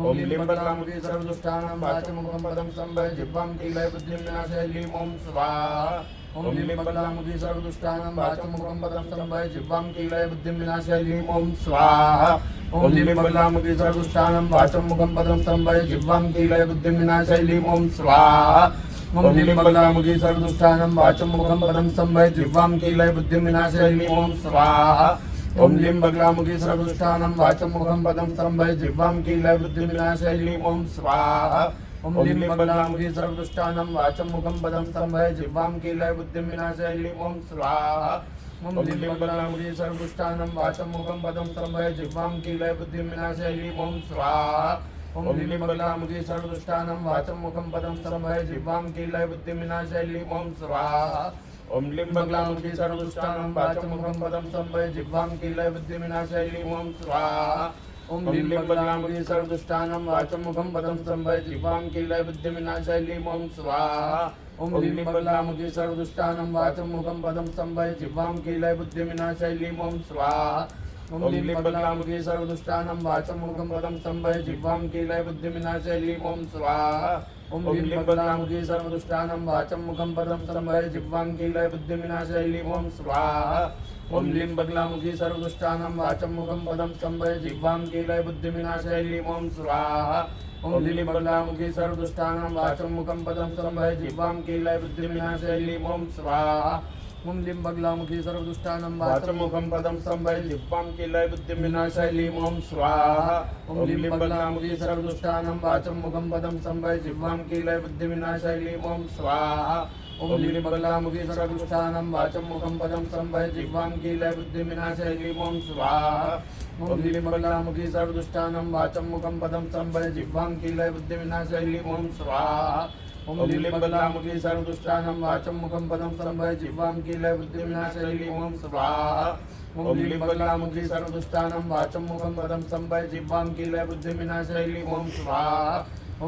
ओम लीं बगलामुखी सर्वदुष्टानां वाचं मुखं पदं संभय जिह्वां कीले बुद्धिविनाशे लीं ओम स्वाहा। ओम लीं बगलामुखी सर्वदुष्टानां वाचं मुखं पदं संभय जिह्वां कीले बुद्धिविनाशे लीं ओम स्वाहा। ओम लीं बगलामुखी सर्वदुष्टानां वाचं मुखं पदं संभय जिह्वां कीले बुद्धिविनाशे लीं ओम स्वाहा। ओम लीं बगलामुखी सर्वदुष्टानां वाचं मुखं पदं संभय जिह्वां कीले बुद्धिविनाशे लीं ओम स्वाहा। ओम लीं बगलामुखी सर्वदुष्टानां वाचं मुखं पदं संभय जिह्वां कीले बुद्धिविनाशे लीं ओम स्वाहा। ओम लीं बगलामुखी सर्वदुष्टानां वाचं मुखं पदं संभय जिह्वां कीले बुद्धिविनाशे लीं ओम स्वाहा। ओम लीं बगलामुखी सर्वदुष्टानां वाचं मुखं पदं संभय जिह्वां कीले बुद्धिविनाशे लीं ओम स्वाहा। ओम लीं बगलामुखी सर्वदुष्टानां वाचं मुखं पदं संभय जिह्वां कीले बुद्धिविनाशे लीं ओम स्वाहा। ओम लिं बगलामुखी सर्वदुष्टानां वाचं मुखं पदं संभय जिह्वां कीलय बुद्धिविनाशाय लीं ओम स्वाहा ओम लिं बगलामुखी सर्वदुष्टानां वाचं मुखं पदं संभय जिह्वां कीलय बुद्धिविनाशाय लीं ओम स्वाहा ओम लिं बगलामुखी सर्वदुष्टानां वाचं मुखं पदं संभय जिह्वां कीलय बुद्धिविनाशाय लीं ओम स्वाहा ओम लिं बगलामुखी सर्वदुष्टानां वाचं मुखं पदं संभय जिह्वां कीलय बुद्धिविनाशाय लीं ओम स्वाहा ओम लिं बगलामुखी सर्वदुष्टानां वाचं मुखं पदं संभय जिह्वां कीलय बुद्धिविनाशाय लीं ओम स्वाहा ओम लिं बगलामुखी सर्वदुष्टानां वाचं मुखं पदं संभय जिह्वां कीलय बुद्धिविनाशाय लीं ओम स्वाहा ओम लिं बगलामुखी सर्वदुष्टानां वाचं मुखं पदं संभय जिह्वां कीलय बुद्धिविनाशाय लीं ओम स्वाहा ओम लिं बगलामुखी सर्वदुष्टानां वाचं मुखं पदं संभय जिह्वां कीलय बुद्धिविनाशाय लीं ओम स्वाहा ओम लिं बगलामुखी सर्वदुष्टानां वाचं मुखं पदं संभय जिह्वां कीलय बुद्धिविनाशाय लीं ओम स्वाहा ओम लिं बगलामुखी सर्वदुष्टानां वाचं मुखं पदं संभय जिह्वां कीलय बुद्धिविनाशाय लीं ओम स्वाहा ओम लिं बगलामुखी सर्वदुष्टानां वाचं मुखं पदं संभय जिह्वां कीलय बुद्धिविनाशाय लीं ओम स्वाहा ओम लिं बगलामुखी सर्वदुष्टानां वाचं मुखं पदं संभय जिह्वां कीलय बुद्धिविनाशाय लीं ओम स्वाहा ओम लिं बगलामुखी सर्वदुष्टानां वाचं मुखं पदं संभय जिह्वां कीलय बुद्धिविनाशाय लीं ओम स्वाहा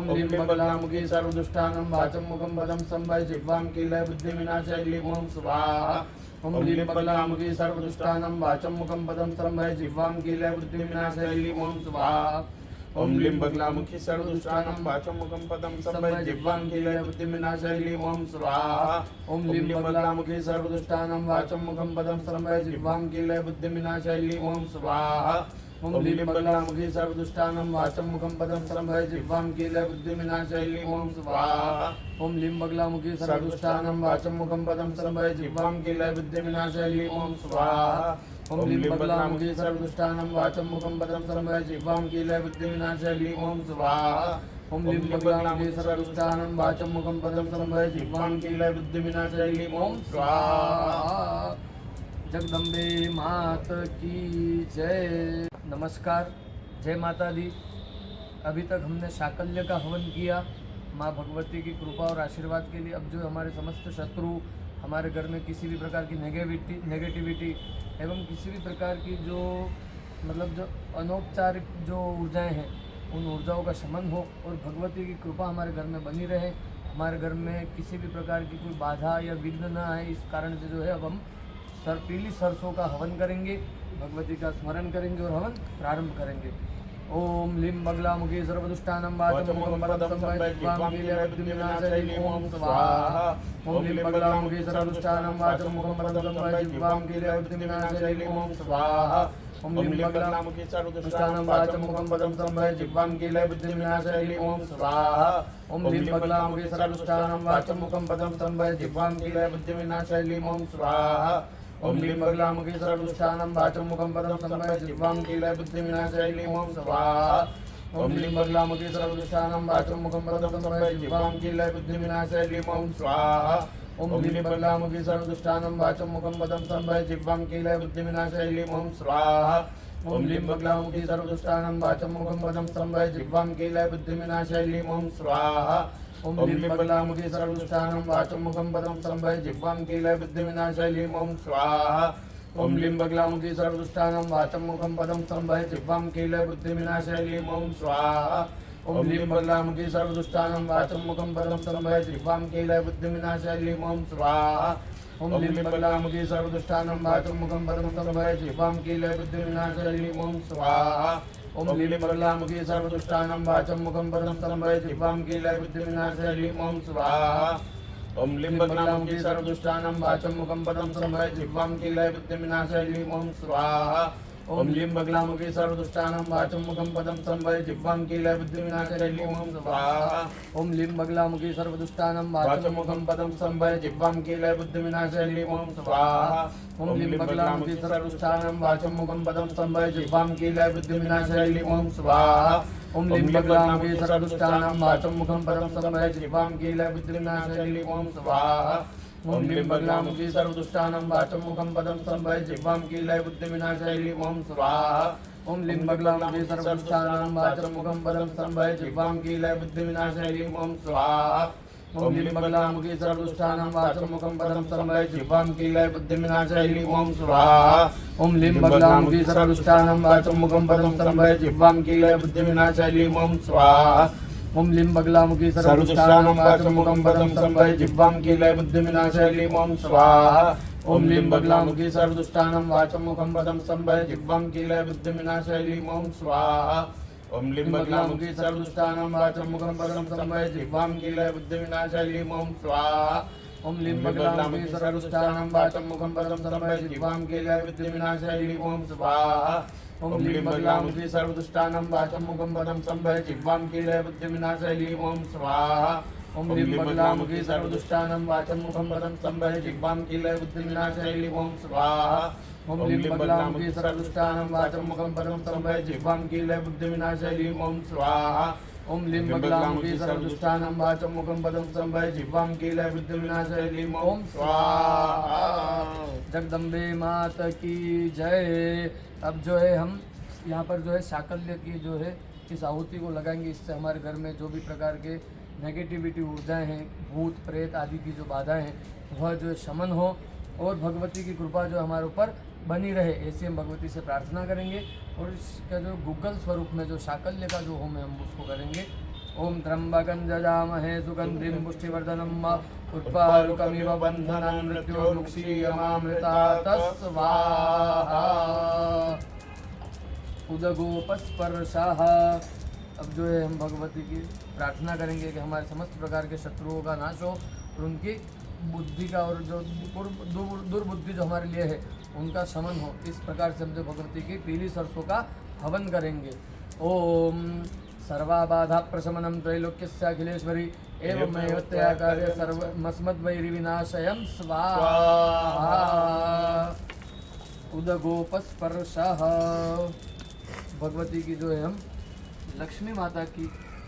ओम लिं बगलामुखी सर्वदुष्टानां वाचं मुखं पदं संभय जिह्वां कीलय बुद्धिविनाशाय लीं ओम स्वाहा ओम लिं बगलामुखी सर्वदुष्टानां वाचं मुखं पदं संभय जिह्वां कीलय बुद्धिविनाशाय लीं ओम स्वाहा ओम लिं बगलामुखी सर्वदुष्टानां वाचं मुखं पदं संभय जिह्वां कीलय बुद्धिविनाशाय लीं ओम स्वाहा ओम लिं बगलामुखी सर्वदुष्टानां वाचं मुखं पदं संभय जिह्वां कीलय बुद्धिविनाशाय लीं ओम स्वाहा ओम लिं बगलामुखी सर्वदुष्टानां वाचं मुखं पदं संभय जिह्वां कीलय बुद्धिविनाशाय लीं ओम स्वाहा ओम लिं बगलामुखी सर्वदुष्टानां वाचं मुखं पदं संभय जिह्वां कीलय बुद्धिविनाशाय लीं ओम स्वाहा ओम लिं बगलामुखी सर्वदुष्टानां वाचं मुखं पदं संभय जिह्वां कीलय बुद्धिविनाशाय लीं ओम स्वाहा ओम लिं बगलामुखी सर्वदुष्टानां वाचं मुखं पदं संभय जिह्वां कीलय बुद्धिविनाशाय लीं ओम स्वाहा। जगदम्बे मात की जय। नमस्कार, जय माता दी। अभी तक हमने शाकल्य का हवन किया माँ भगवती की कृपा और आशीर्वाद के लिए। अब जो हमारे समस्त शत्रु, हमारे घर में किसी भी प्रकार की नेगेटिविटी एवं किसी भी प्रकार की जो जो अनौपचारिक जो ऊर्जाएं हैं, उन ऊर्जाओं का शमन हो और भगवती की कृपा हमारे घर में बनी रहे। हमारे घर में किसी भी प्रकार की कोई बाधा या विघ्न न आए, इस कारण से जो है अब हम पीली सरसों का हवन करेंगे, भगवती का स्मरण करेंगे और हवन प्रारंभ करेंगे। ओम लिं बगलामुखी सर्वदुष्टानां वाचं मुखं पदं संभय जिह्वां कीलय बुद्धिविनाशाय लीं ओम स्वाहा ओम लिं बगलामुखी सर्वदुष्टानां वाचं मुखं पदं संभय जिह्वां कीलय बुद्धिविनाशाय लीं ओम स्वाहा ओम लिं बगलामुखी सर्वदुष्टानां वाचं मुखं पदं संभय जिह्वां कीलय बुद्धिविनाशाय लीं ओम स्वाहा ओम लिं बगलामुखी सर्वदुष्टानां वाचं मुखं पदं संभय जिह्वां कीलय बुद्धिविनाशाय लीं ओम स्वाहा ओम लिं बगलामुखी सर्वदुष्टानां वाचं मुखं पदं संभय जिह्वां कीलय बुद्धिविनाशाय लीं ओम स्वाहा ओम लिं बगलामुखी सर्वदुष्टानां वाचं मुखं पदं संभय जिह्वां कीलय बुद्धिविनाशाय लीं ओम स्वाहा ओम लिं बगलामुखी सर्वदुष्टानां वाचं मुखं पदं संभय जिह्वां कीलय बुद्धिविनाशाय लीं ओम स्वाहा ओम लिं बगलामुखी सर्वदुष्टानां वाचं मुखं पदं संभय जिह्वां कीलय बुद्धिविनाशाय लीं ओम स्वाहा ओम लिं बगलामुखी सर्वदुष्टानां वाचं मुखं पदं संभय जिह्वां कीलय बुद्धिविनाशाय लीं ओम स्वाहा ओम लिं बगलामुखी सर्वदुष्टानां वाचं मुखं पदं संभय जिह्वां कीलय बुद्धिविनाशाय लीं ओम स्वाहा ओम लिं बगलामुखी सर्वदुष्टानां वाचं मुखं पदं संभय जिह्वां कीलय बुद्धिविनाशाय लीं ओम स्वाहा ओम लिं बगलामुखी सर्वदुष्टानां वाचं मुखं पदं संभय जिह्वां कीलय बुद्धिविनाशाय लीं ओम स्वाहा ओम लिं बगलामुखी सर्वदुष्टानां वाचं मुखं पदं संभय जिह्वां कीलय बुद्धिविनाशाय लीं ओम स्वाहा ओम लिं बगलामुखी सर्वदुष्टानां वाचं मुखं पदं संभय जिह्वां कीलय बुद्धिविनाशाय लीं ओम स्वाहा ओम लिं बगलामुखी सर्वदुष्टानां वाचं मुखं पदं संभय जिह्वां कीलय बुद्धिविनाशाय लीं ओम स्वाहा ओम लिं बगलामुखी सर्वदुष्टानां वाचं मुखं पदं संभय जिह्वां कीलय बुद्धिविनाशाय लीं ओम स्वाहा ओम लिं बगलामुखी सर्वदुष्टानां वाचं मुखं पदं संभय जिह्वां कीलय बुद्धिविनाशाय लीं ओम स्वाहा ओम लिं बगलामुखी सर्वदुष्टानां वाचं मुखं पदं संभय जिह्वां कीलय बुद्धिविनाशाय लीं ओम स्वाहा ओम लिं बगलामुखी सर्वदुष्टानां वाचं मुखं पदं संभय जिह्वां कीलय बुद्धिविनाशाय लीं ओम स्वाहा ओम लिं बगलामुखी सर्वदुष्टानां वाचं मुखं पदं संभय जिह्वां कीलय बुद्धिविनाशाय लीं ओम स्वाहा ओम लीं बगलामुखी सर्वदुष्टानां वाचं मुखं पदं स्तंभय जिह्वां कीलय बुद्धिविनाशाय लीं ॐ स्वाहा ओम लीं बगलामुखी सर्वदुष्टानां वाचं मुखं पदं स्तंभय जिह्वां कीलय बुद्धिविनाशाय लीं ॐ स्वाहा ओम लीं बगलामुखी सर्वदुष्टानां वाचं मुखं पदं स्तंभय जिह्वां कीलय बुद्धिविनाशाय लीं ॐ स्वाहा ओम लीं बगलामुखी सर्वदुष्टानां वाचं मुखं पदं स्तंभय जिह्वां कीलय बुद्धिविनाशाय लीं ॐ स्वाहा ओम लीं बगलामुखी सर्वदुष्टानां वाचं मुखं पदं स्तंभय जिह्वां कीलय बुद्धिविनाशाय लीं ॐ स्वाहा ओम लीं बगलामुखी सर्वदुष्टानां वाचं मुखं पदं स्तंभय जिह्वां कीलय बुद्धिविनाशाय लीं ॐ स्वाहा ओम ओम लीं लीं बगलामुखी सर्वदुष्टानां वाचं मुखं पदं स्तंभय जिह्वां कीलय बुद्धिविनाशाय लीं ॐ स्वाहा ओम लीं बगलामुखी सर्वदुष्टानां वाचं मुखं पदं स्तंभय जिह्वां कीलय बुद्धिविनाशाय लीं ॐ स्वाहा ओम लीं बगलामुखी सर्वदुष्टानां वाचं मुखं पदं स्तंभय जिह्वां कीलय बुद्धिविनाशाय लीं ॐ स्वाहा ओम लीं बगलामुखी सर्वदुष्टानां वाचं मुखं पदं स्तंभय जिह्वां कीलय बुद्धिविनाशाय लीं ॐ स्वाहा। जगदम्बे माता की जय। अब जो है हम यहाँ पर जो है साकल्य की जो है इस आहुति को लगाएंगे। इससे हमारे घर में जो भी प्रकार के नेगेटिविटी ऊर्जाएं हैं, भूत प्रेत आदि की जो बाधाएं हैं, वह जो है शमन हो और भगवती की कृपा जो हमारे ऊपर बनी रहे, ऐसी हम भगवती से प्रार्थना करेंगे। और इसका जो गूगल स्वरूप में जो साकल्य का जो होम है हम उसको करेंगे। ओम त्र्यंबकं जजामहे सुगंधिं पुष्टिवर्धनम् उर्वारुकमिव बन्धनं मृत्योर्मुक्षीयमामृतात् स्वाहा। उदगोपस्पर्शः। अब जो है हम भगवती की प्रार्थना करेंगे कि हमारे समस्त प्रकार के शत्रुओं का नाश हो और उनकी बुद्धि का और जो दुर्बुद्धि जो हमारे लिए है उनका शमन हो। इस प्रकार से हम जो भगवती की पीली सरसों का हवन करेंगे। ओम सर्वाबाधा प्रशमनं त्रैलोक्यस्याखिलेश्वरी एवमेव तया कार्य सर्वमस्मद्वैरिविनाशयं स्वाहा। उदगोपस्पर्शः। भगवती की जो है हम लक्ष्मी माता की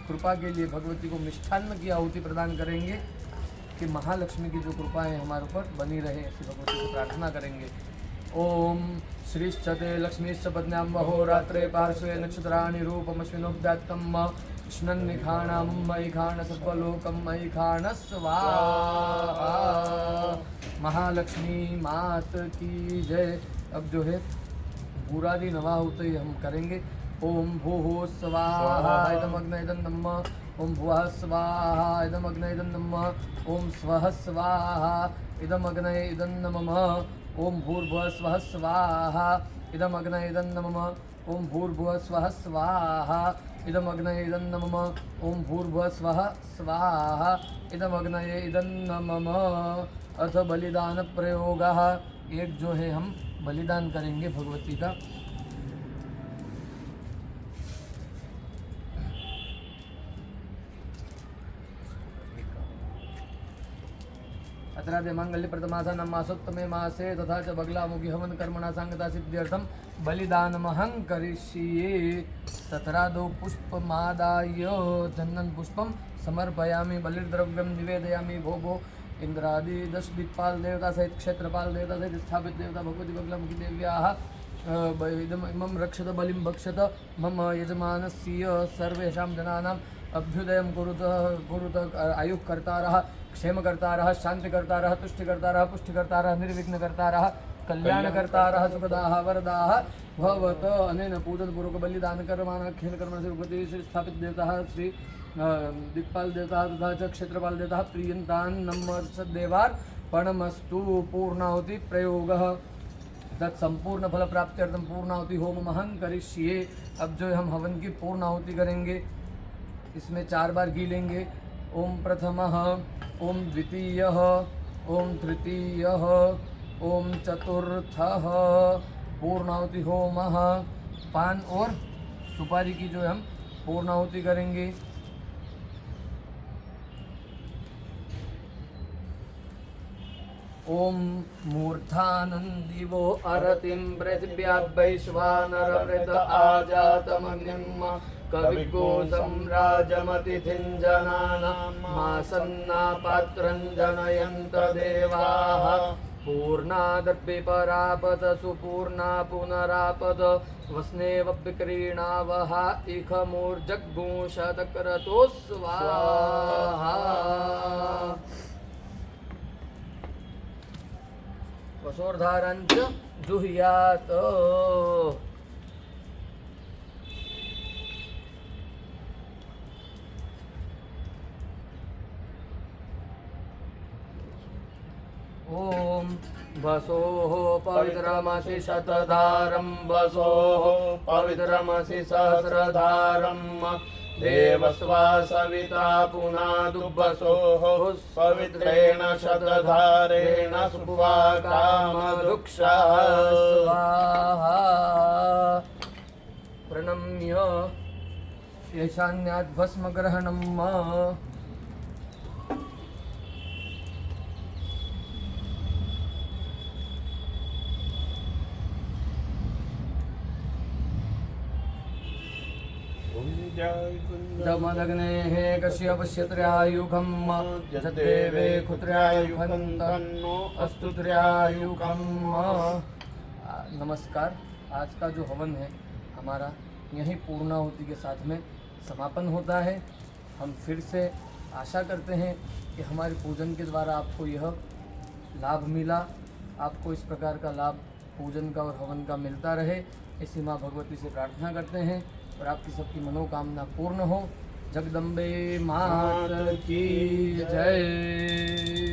कृपा के लिए भगवती को मिष्ठान्न की आहुति प्रदान करेंगे कि महालक्ष्मी की जो कृपा है हमारे ऊपर बनी रहे, ऐसी भगवती से प्रार्थना करेंगे। ओम श्रीश्चते लक्ष्मीश्च पद्म्यां अहोरात्रे पार्श्वे नक्षत्राणि रूपमश्विनोऽभ्यात्तम् कृष्णन्निखाणां मयि खाण सर्वलोकं मयि खाण स्वाहा। महालक्ष्मी मात की जय। अब जो है बुरादी नवाहुति हम करेंगे। ओम भूः स्वाहा इदमग्ने इदं नमः। ओम भुवः स्वाहा इदमग्ने इदं नमः। ओम स्वः स्वाहा इदमग्ने इदं नमः। ओम भूर्भुवः स्वः स्वाहा इदमग्ने इदं नमः। ओम भूर्भुवः स्वः स्वाहा इदमग्ने इदं नमः। ओम भूर्भुवः स्वः स्वाहा इदमग्ने इदं नमः। अथ बलिदान प्रयोगः। एक जो है हम बलिदान करेंगे भगवती का। अत्रादे मांगल्य प्रथमासानां मासोत्तमे मासे तथा च बगलामुखी हवन कर्मणा सांगता सिद्ध्यर्थम बलिदानमहं करिष्ये। तत्रादौ पुष्पमादाय चन्दन पुष्पं समर्पयामि बलिद्रव्यं निवेदयामि। भोगो इंद्रादि 10 दिक्पाल देवता सहित क्षेत्रपाल देवता सहित स्थापित देवता भगवती बगलामुखी देव्याः इमं रक्षत बलिं भक्षत मम यजमानस्य सर्वेषां जनानाम् अभ्युदयं कुरुत आयुः कर्तारः क्षेमकर्तारः शान्तिकर्तारः तुष्टिकर्तारः पुष्टिकर्तारः निर्विघ्नकर्तारः कल्याणकर्तारः सुखदाः वरदाः भवत। अनेन पूजनपूर्वक बलिदान कर्माणां खेलकर्मणि भगवती श्री स्थापित देवताः श्री दिक्पाल देवताः तथा च क्षेत्रपाल देवताः प्रीयन्तान् नमस्देवार्पणमस्तु। पूर्णाहुति प्रयोगः। तत्संपूर्ण फल प्राप्त्यर्थम पूर्णाहुति होम महं करिष्ये। अब जो हम हवन की पूर्णाहुति करेंगे, इसमें 4 बार घी लेंगे। ओम प्रथमः, ओम द्वितीयः, ओम तृतीयः, ओम चतुर्थः। पूर्णाहुति होमः। पान और सुपारी की जो है हम पूर्णाहुति करेंगे। ओम मूर्धानंदिवो अरतिं पृथिव्या वैश्वानरमृत आजातमग्निं कविगो सम्राजमतिथिं जनानां मासन्ना पात्रं जनयन्त देवाः। पूर्णादपि परापत सुपूर्णा पुनरापत वस्नेव विक्रीणावः इखमूर्जग्गुंशतक्रतो स्वाहा वसोर्धारञ्च जुह्यात् ॐ वसोः पवित्रमसि शतधारं वसोः पवित्रमसि सहस्रधारं देवस्वा सविता पुनादुवसोः पवित्रेण शतधारेण सुवाकामदुक्षा स्वाहा प्रणम्य ईशान्याद्भस्मग्रहणम् जमदग्नेः कश्यपस्य त्र्यायुगं जदेवे कुत्र्यायुगं तन्नो अस्तु त्र्यायुगं। नमस्कार। आज का जो हवन है हमारा यहीं पूर्णाहुति के साथ में समापन होता है। हम फिर से आशा करते हैं कि हमारे पूजन के द्वारा आपको यह लाभ मिला, आपको इस प्रकार का लाभ पूजन का और हवन का मिलता रहे, इसी माँ भगवती से प्रार्थना करते हैं और आपकी सबकी मनोकामना पूर्ण हो। जगदम्बे मात की जय।